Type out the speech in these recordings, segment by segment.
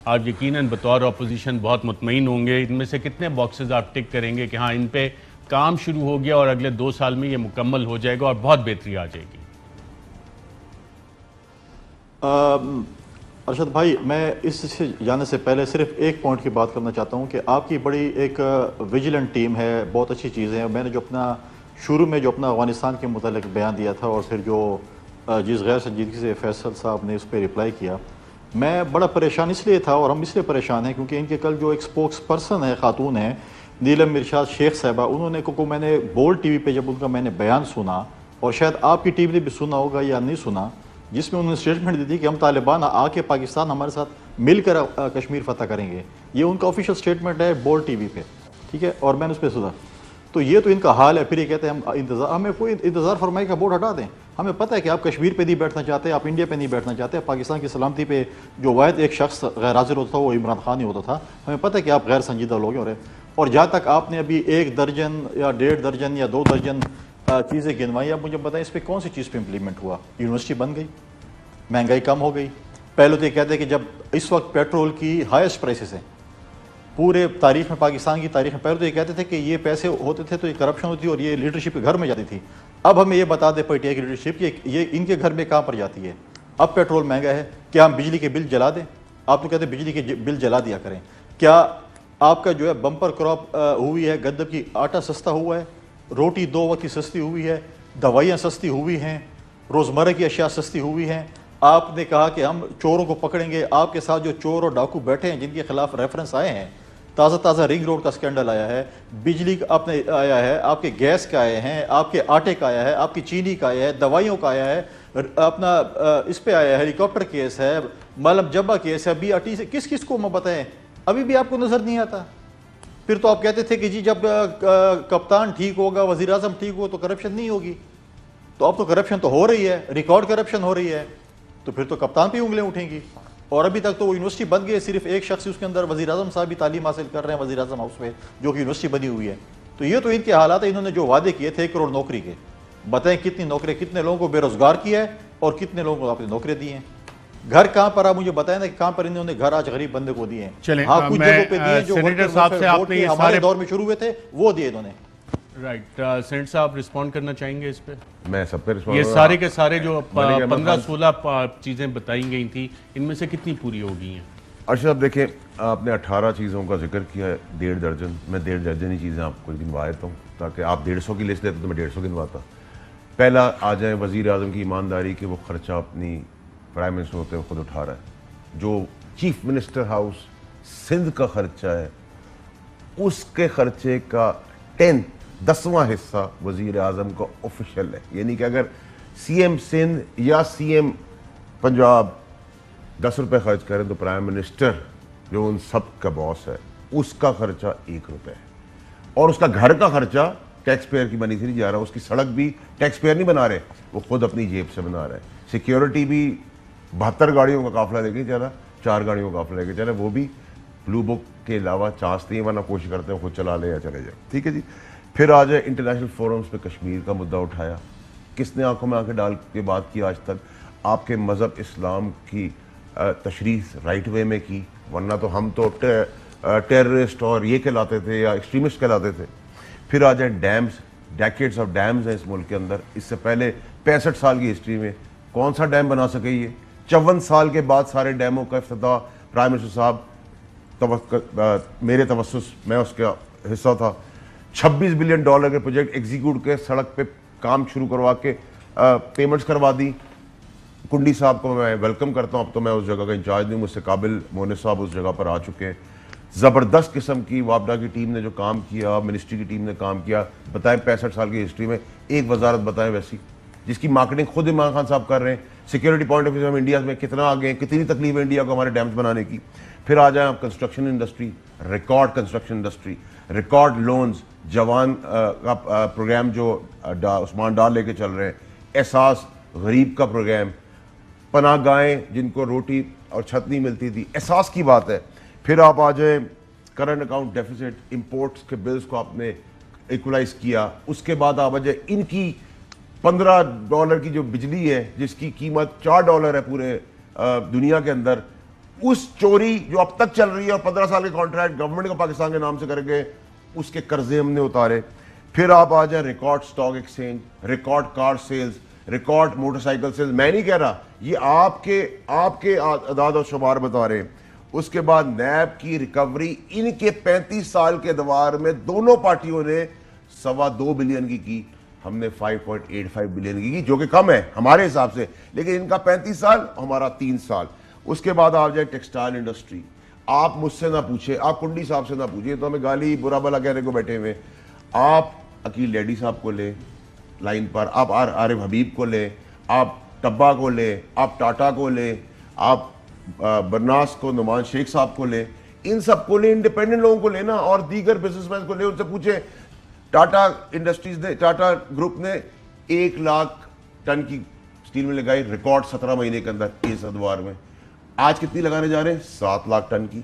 आप यकीनन बतौर अपोजिशन बहुत मुतमईन होंगे। इनमें से कितने बॉक्सेस आप टिक करेंगे कि हाँ इन पे काम शुरू हो गया और अगले 2 साल में ये मुकम्मल हो जाएगा और बहुत बेहतरी आ जाएगी? अरशद भाई, मैं इससे जाने से पहले सिर्फ एक पॉइंट की बात करना चाहता हूँ कि आपकी बड़ी एक विजिलेंट टीम है, बहुत अच्छी चीज़ें हैं। मैंने जो अपना शुरू में जो अपना अफगानिस्तान के मुतालिक बयान दिया था और फिर जो जिस गैर संजीदगी से फैसल साहब ने उस पर रिप्लाई किया, मैं बड़ा परेशान इसलिए था और हम इसलिए परेशान हैं क्योंकि इनके कल जो एक स्पोक्स पर्सन है, खातून है नीलम मिर्शाद शेख साहबा, उन्होंने को मैंने बोल्ड टीवी पे जब उनका मैंने बयान सुना, और शायद आपकी टीम ने भी सुना होगा या नहीं सुना, जिसमें उन्होंने स्टेटमेंट दी थी कि हम तालिबान आके पाकिस्तान हमारे साथ मिलकर कश्मीर फतह करेंगे। ये उनका ऑफिशियल स्टेटमेंट है बोल्ड टीवी पे, ठीक है, और मैंने उस पर सुना। तो ये तो इनका हाल है। फिर ये कहते हैं हम इंतजार, हमें कोई इंतजार फरमाई का बोर्ड हटा दें। हमें पता है कि आप कश्मीर पे नहीं बैठना चाहते, आप इंडिया पे नहीं बैठना चाहते, पाकिस्तान की सलामती पे जो वाहिद एक शख्स गैर हाजिर होता था वो इमरान खान ही होता था। हमें पता है कि आप गैर संजीदा लोग हैं। और जहाँ तक आपने अभी 1 दर्जन या 1.5 दर्जन या 2 दर्जन चीज़ें गिनवाई, आप मुझे बताएं इस पर कौन सी चीज़ पे इम्प्लीमेंट हुआ? यूनिवर्सिटी बन गई, महंगाई कम हो गई। पहले तो ये कहते हैं कि जब इस वक्त पेट्रोल की हाईएस्ट प्राइसेस हैं पूरे तारीख में, पाकिस्तान की तारीख में, पहले तो ये कहते थे कि ये पैसे होते थे तो ये करप्शन होती और ये लीडरशिप के घर में जाती थी। अब हमें ये बता दे पीटीआई की लीडरशिप कि ये इनके घर में कहाँ पर जाती है। अब पेट्रोल महंगा है, क्या हम बिजली के बिल जला दें? आप तो कहते हैं बिजली के बिल जला दिया करें। क्या आपका जो है बम्पर क्रॉप हुई है, गद्दब की आटा सस्ता हुआ है, रोटी 2 वक्त की सस्ती हुई है, दवाइयाँ सस्ती हुई हैं, रोज़मर्रा की अशिया सस्ती हुई हैं। आपने कहा कि हम चोरों को पकड़ेंगे। आपके साथ जो चोर और डाकू बैठे हैं जिनके खिलाफ रेफरेंस आए हैं, ताज़ा रिंग रोड का स्कैंडल आया है, बिजली का अपने आया है, आपके गैस का आए हैं, आपके आटे का आया है, आपकी चीनी का आया है, दवाइयों का आया है, अपना इस पे आया है, हेलीकॉप्टर केस है, मालम जब्बा केस है, BRT से किस किस को मैं बताएं, अभी भी आपको नज़र नहीं आता। फिर तो आप कहते थे कि जी जब कप्तान ठीक होगा, वज़ीर आज़म ठीक हो तो करप्शन नहीं होगी। तो अब तो करप्शन तो हो रही है, रिकॉर्ड करप्शन हो रही है, तो फिर तो कप्तान पे उंगलियां उठेंगी। और अभी तक तो वो यूनिवर्सिटी बन गई है, सिर्फ एक शख्स उसके अंदर, वज़ीर आज़म साहब भी तालीम हासिल कर रहे हैं वज़ीर आज़म हाउस में, जो कि यूनिवर्सिटी बनी हुई है। तो ये तो इनके हालात है। इन्होंने जो वादे किए थे 1 करोड़ नौकरी के, बताएं कितनी नौकरी, कितने लोगों को बेरोजगार किया है और कितने लोगों को आपने नौकरियां दी हैं? घर कहाँ पर, आप मुझे बताएं ना कि कहाँ पर इन्होंने घर आज गरीब बंदे को दिए हैं? चलें, हाँ, कुछ जगहों पे दिए जो सेनेटर साहब से आपने ये हमारे दौर में शुरू हुए थे वो दिए इन्होंने। राइट, सेनेटर साहब रिस्पॉन्ड करना चाहेंगे इस पे? मैं सब पे रिस्पॉन्ड। ये सारे के सारे जो 15-16 चीजें बताई गई थी, इनमें से कितनी पूरी हो गई हैं? अर्शद, अब देखें, आपने 18 चीज़ों का जिक्र किया है, 1.5 दर्जन। मैं 1.5 दर्जन ही चीज़ें आपको गिनवा देता हूँ, ताकि आप 150 की लिस्ट देते तो मैं 150 गिनवाता। पहला आ जाए वज़ीर आज़म की ईमानदारी कि वो खर्चा अपनी प्राइम मिनिस्टर होते हुए खुद उठा रहा है। जो चीफ मिनिस्टर हाउस सिंध का खर्चा है, उसके खर्चे का 10वां हिस्सा वज़ीर आज़म का ऑफिशियल है। यानी कि अगर CM सिंध या CM पंजाब 10 रुपये खर्च करें तो प्राइम मिनिस्टर जो उन सब का बॉस है उसका खर्चा 1 रुपये है। और उसका घर का खर्चा टैक्स पेयर की मनी से नहीं जा रहा, उसकी सड़क भी टैक्स पेयर नहीं बना रहे, वो खुद अपनी जेब से बना रहे। सिक्योरिटी भी 72 गाड़ियों का काफिला लेके चला, 4 गाड़ियों का काफिला लेके चला, वो भी ब्लू बुक के अलावा चांस नहीं, वरना कोशिश करते हैं खुद चला ले या चले जाए। ठीक है जी। फिर आ जाए इंटरनेशनल फोरम्स पे कश्मीर का मुद्दा उठाया, किसने आंखों में आंखें डाल के बात की आज तक? आपके मज़हब इस्लाम की तशरीह राइट वे में की, वरना तो हम तो टेररिस्ट और ये कहलाते थे या एक्सट्रीमिस्ट कहलाते थे। फिर आ जाए डैम्स, डेकेड्स ऑफ डैम्स हैं इस मुल्क के अंदर। इससे पहले 65 साल की हिस्ट्री में कौन सा डैम बना सके ये? 54 साल के बाद सारे डैमों का इफ्तिताह प्राइम मिनिस्टर साहब मेरे तवस्सुस, मैं उसका हिस्सा था, $26 बिलियन के प्रोजेक्ट एग्जीक्यूट के, सड़क पे काम शुरू करवा के पेमेंट्स करवा दी। कुंडी साहब को मैं वेलकम करता हूँ, अब तो मैं उस जगह का इंचार्ज नहीं, मुझसे काबिल मोनिस साहब उस जगह पर आ चुके हैं। ज़बरदस्त किस्म की वापडा की टीम ने जो काम किया, मिनिस्ट्री की टीम ने काम किया। बताएं 65 साल की हिस्ट्री में एक वजारत बताएं वैसी, जिसकी मार्केटिंग खुद इमरान खान साहब कर रहे हैं। सिक्योरिटी पॉइंट ऑफ व्यू से हम इंडिया में कितना आगे हैं, कितनी तकलीफ है इंडिया को हमारे डैम्स बनाने की। फिर आ जाए आप construction industry, record construction industry, record loans, जवान का प्रोग्राम जो उस्मान डार लेके चल रहे हैं, एहसास गरीब का प्रोग्राम, पनाहगाहें जिनको रोटी और छत नहीं मिलती थी, एहसास की बात है। फिर आप आ जाए करंट अकाउंट डेफिसिट, इंपोर्ट्स के बिल्स को आपने इक्वलाइज किया। उसके बाद आप आ जाए इनकी $15 की जो बिजली है जिसकी कीमत $4 है पूरे दुनिया के अंदर, उस चोरी जो अब तक चल रही है और 15 साल के कॉन्ट्रैक्ट गवर्नमेंट का पाकिस्तान के नाम से करके उसके कर्जे हमने उतारे। फिर आप आ जाए record stock exchange, record car sales, record motorcycle sales. मैं नहीं कह रहा, ये आपके आदाद और शुमार बता रहे हैं। उसके बाद नैब की रिकवरी इनके 35 साल के दौर में दोनों पार्टियों ने 2.25 बिलियन की, हमने 5.85 बिलियन की, जो कि कम है हमारे हिसाब से, लेकिन इनका 35 साल, हमारा 3 साल। उसके बाद आप जाए टेक्सटाइल इंडस्ट्री, आप मुझसे ना पूछे, आप कुंडी साहब से ना पूछिए तो हमें गाली बुरा भला कहने को बैठे हुए। आप अकील डैडी साहब को ले लाइन पर, आप आरिफ हबीब को ले, आप टब्बा को ले, आप टाटा को ले, आप बरनास को, नुमान शेख साहब को ले, इन सबको ले, इंडिपेंडेंट लोगों को लेना और दीगर बिजनेसमैन को ले, उनसे पूछे। टाटा इंडस्ट्रीज ने, टाटा ग्रुप ने 1 लाख टन की स्टील में लगाई, रिकॉर्ड 17 महीने के अंदर इस अदवार में। आज कितनी लगाने जा रहे हैं? 7 लाख टन की।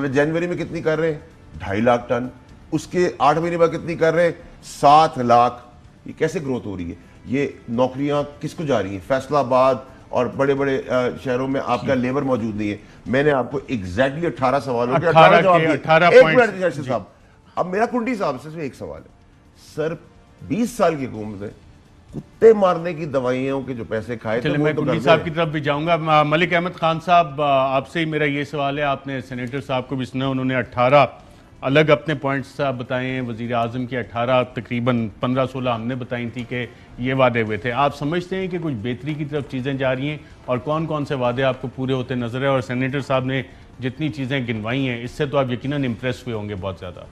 जनवरी में कितनी कर रहे हैं? 2.5 लाख टन। उसके 8 महीने बाद कितनी कर रहे हैं? 7 लाख। ये कैसे ग्रोथ हो रही है? ये नौकरियां किसको जा रही हैं? फैसलाबाद और बड़े बड़े शहरों में आपका लेबर मौजूद नहीं है। मैंने आपको एग्जैक्टली 18 सवालों के 18 जवाब दिए। एक मिनट जैसे साहब, अब मेरा कुंडी साहब से एक सवाल है सर, 20 साल की हुकूमत है, कुत्ते मारने की दवाइयों के जो पैसे खाए, चलिए मैं कुंडी साहब की तरफ भी जाऊंगा। मलिक अहमद खान साहब, आपसे ही मेरा ये सवाल है, आपने सेनेटर साहब को भी सुना, उन्होंने 18 अलग अपने पॉइंट्स बताए हैं। वजीर आजम की 18 तकरीबन 15-16 हमने बताई थी कि ये वादे हुए थे। आप समझते हैं कि कुछ बेहतरी की तरफ चीज़ें जा रही हैं, और कौन कौन से वादे आपको पूरे होते नजर है? और सेनेटर साहब ने जितनी चीज़ें गिनवाई हैं, इससे तो आप यकीनन इम्प्रेस हुए होंगे बहुत ज़्यादा।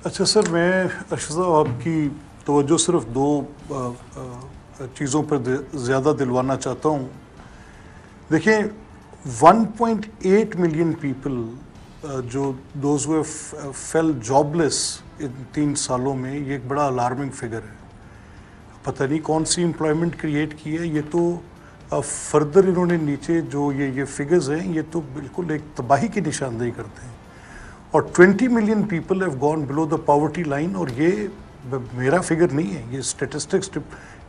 अच्छा सर, मैं अरशद साहब आपकी तवज्जो सिर्फ 2 चीज़ों पर ज़्यादा दिलवाना चाहता हूँ। देखिए, 1.8 मिलियन पीपल जो those who have fell jobless in 3 सालों में, ये एक बड़ा अलार्मिंग फिगर है। पता नहीं कौन सी एम्प्लॉयमेंट क्रिएट की है। ये तो फर्दर इन्होंने नीचे जो ये फिगर्स हैं, ये तो बिल्कुल एक तबाही की निशानदेही करते हैं। और 20 million people have gone below the poverty line, और ये मेरा फिगर नहीं है, ये स्टेटिस्टिक्स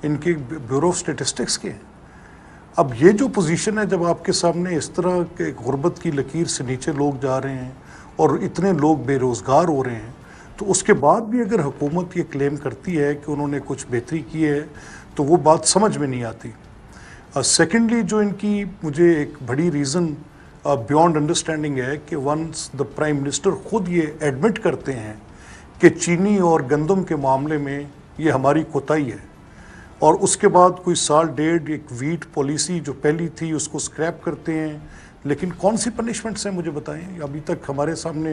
इनके ब्यूरो ऑफ स्टेटिस्टिक्स के हैं। अब ये जो पोजीशन है, जब आपके सामने इस तरह के गुर्बत की लकीर से नीचे लोग जा रहे हैं और इतने लोग बेरोज़गार हो रहे हैं, तो उसके बाद भी अगर हुकूमत ये क्लेम करती है कि उन्होंने कुछ बेहतरी की है, तो वो बात समझ में नहीं आती। सेकेंडली, जो इनकी मुझे एक बड़ी रीज़न बियॉन्ड अंडरस्टैंडिंग है कि वंस द प्राइम मिनिस्टर खुद ये एडमिट करते हैं कि चीनी और गंदम के मामले में ये हमारी कोताही है, और उसके बाद कोई 1.5 साल एक वीट पॉलिसी जो पहली थी उसको स्क्रैप करते हैं, लेकिन कौन सी पनिशमेंट्स हैं मुझे बताएं। अभी तक हमारे सामने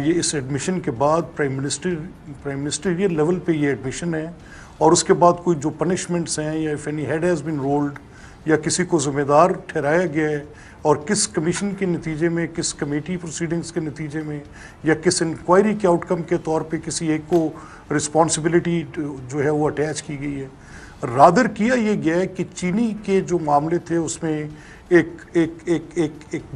ये इस एडमिशन के बाद प्राइम मिनिस्टरियल लेवल पे ये एडमिशन है, और उसके बाद कोई जो पनिशमेंट्स हैं, या if any head has been rolled, या किसी को ज़िम्मेदार ठहराया गया है, और किस कमीशन के नतीजे में, किस कमेटी प्रोसीडिंग्स के नतीजे में, या किस इंक्वायरी के आउटकम के तौर पे किसी एक को रिस्पॉन्सिबिलिटी जो है वो अटैच की गई है। रादर किया ये गया है कि चीनी के जो मामले थे उसमें एक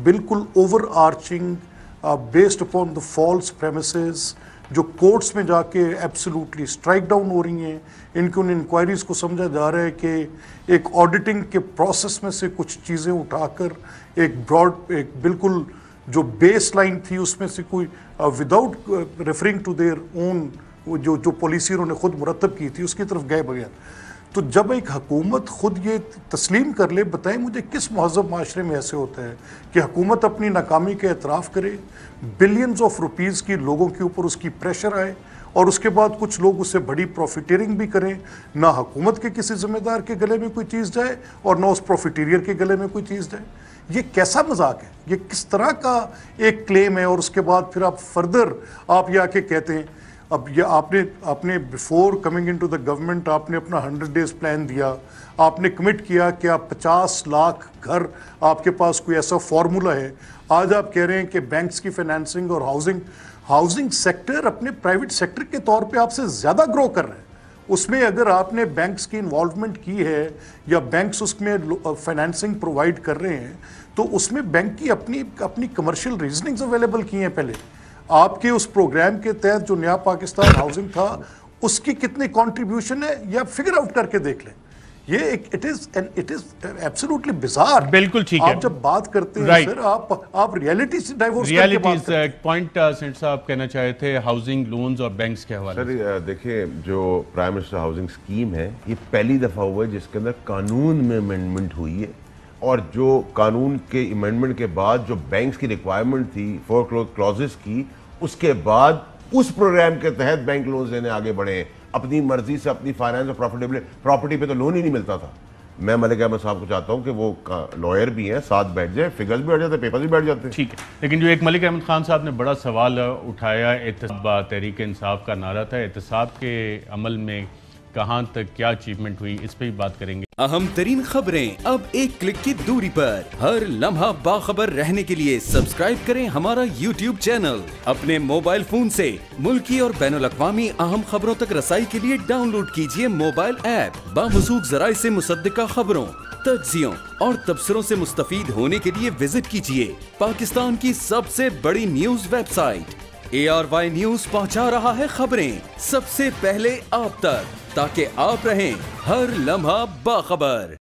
बिल्कुल overarching based upon the false premises जो कोर्ट्स में जाके एब्सोल्युटली स्ट्राइक डाउन हो रही हैं। इनकी उन इंक्वायरीज़ को समझा जा रहा है कि एक ऑडिटिंग के प्रोसेस में से कुछ चीज़ें उठाकर एक बिल्कुल जो बेस लाइन थी उसमें से कोई without referring to their own जो पॉलिसी उन्होंने खुद मुरतब की थी उसकी तरफ गए बगैर। तो जब एक हुकूमत खुद ये तस्लीम कर ले, बताएं मुझे किस महज़ब माशरे में ऐसे होता है कि हुकूमत अपनी नाकामी का एतराफ़ करे, बिलियंस ऑफ रुपीज़ की लोगों के ऊपर उसकी प्रेशर आए, और उसके बाद कुछ लोग उससे बड़ी प्रॉफिटेरिंग भी करें, ना हुकूमत के किसी ज़िम्मेदार के गले में कोई चीज़ जाए और ना उस प्रॉफिटेरियर के गले में कोई चीज़ जाए। ये कैसा मजाक है? ये किस तरह का एक क्लेम है? और उसके बाद फिर आप फर्दर आप ये आके कहते हैं, अब ये आपने before coming into the government आपने अपना 100 डेज प्लान दिया, आपने कमिट किया कि आप 50 लाख घर, आपके पास कोई ऐसा फार्मूला है। आज आप कह रहे हैं कि बैंक्स की फाइनेंसिंग और हाउसिंग सेक्टर अपने प्राइवेट सेक्टर के तौर पे आपसे ज़्यादा ग्रो कर रहे हैं। उसमें अगर आपने बैंक्स की इन्वॉल्वमेंट की है या बैंक्स उसमें फाइनेंसिंग प्रोवाइड कर रहे हैं, तो उसमें बैंक की अपनी कमर्शियल रीजनिंग्स अवेलेबल की हैं। पहले आपके उस प्रोग्राम के तहत जो नया पाकिस्तान हाउसिंग था उसकी कितनी कंट्रीब्यूशन है, या फिगर आउट करके देख लें। ये एक इट इज एब्सोल्युटली बिजार। बिल्कुल ठीक है। आप जब बात करते हैं Right. सर, आप रियलिटी से डाइवोर्स करके रियलिटी बात करते हैं। पॉइंट सेंटर साहब कहना चाहे थे हाउसिंग लोन्स और बैंक्स के हवाले से। सर देखिए, जो प्राइम मिनिस्टर हाउसिंग स्कीम है, ये पहली दफ़ा हुआ है जिसके अंदर कानून में अमेंडमेंट हुई है, और जो कानून के अमेंडमेंट के बाद जो बैंक्स की रिक्वायरमेंट थी फोरक्लोज क्लॉजेस की, उसके बाद उस प्रोग्राम के तहत बैंक लोन लेने आगे बढ़े हैं। अपनी मर्जी से अपनी फाइनेंस और प्रॉपर्टी पे तो लोन ही नहीं मिलता था। मैं मलिक अहमद साहब को चाहता हूं कि वो लॉयर भी हैं, साथ बैठ जाए, फिगर्स भी बैठ जाते, पेपर्स भी बैठ जाते हैं। ठीक है, लेकिन जो एक मलिक अहमद खान साहब ने बड़ा सवाल उठाया, एहतसाब तहरीक इंसाफ का नारा था, एहतसाब के अमल में कहाँ तक क्या अचीवमेंट हुई, इस पर भी बात करेंगे। अहम तरीन खबरें अब एक क्लिक की दूरी पर, हर लम्हा बाखबर रहने के लिए सब्सक्राइब करें हमारा YouTube चैनल। अपने मोबाइल फोन से मुल्की और बैनुल अक़वामी अहम खबरों तक रसाई के लिए डाउनलोड कीजिए मोबाइल ऐप। बामसूख जराए से मुसद्दिका खबरों, तज्जियों और तबसरों से मुस्तफीद होने के लिए विजिट कीजिए पाकिस्तान की सबसे बड़ी न्यूज वेबसाइट। ARY न्यूज पहुंचा रहा है खबरें सबसे पहले आप तक, ताकि आप रहें हर लम्हा बाखबर।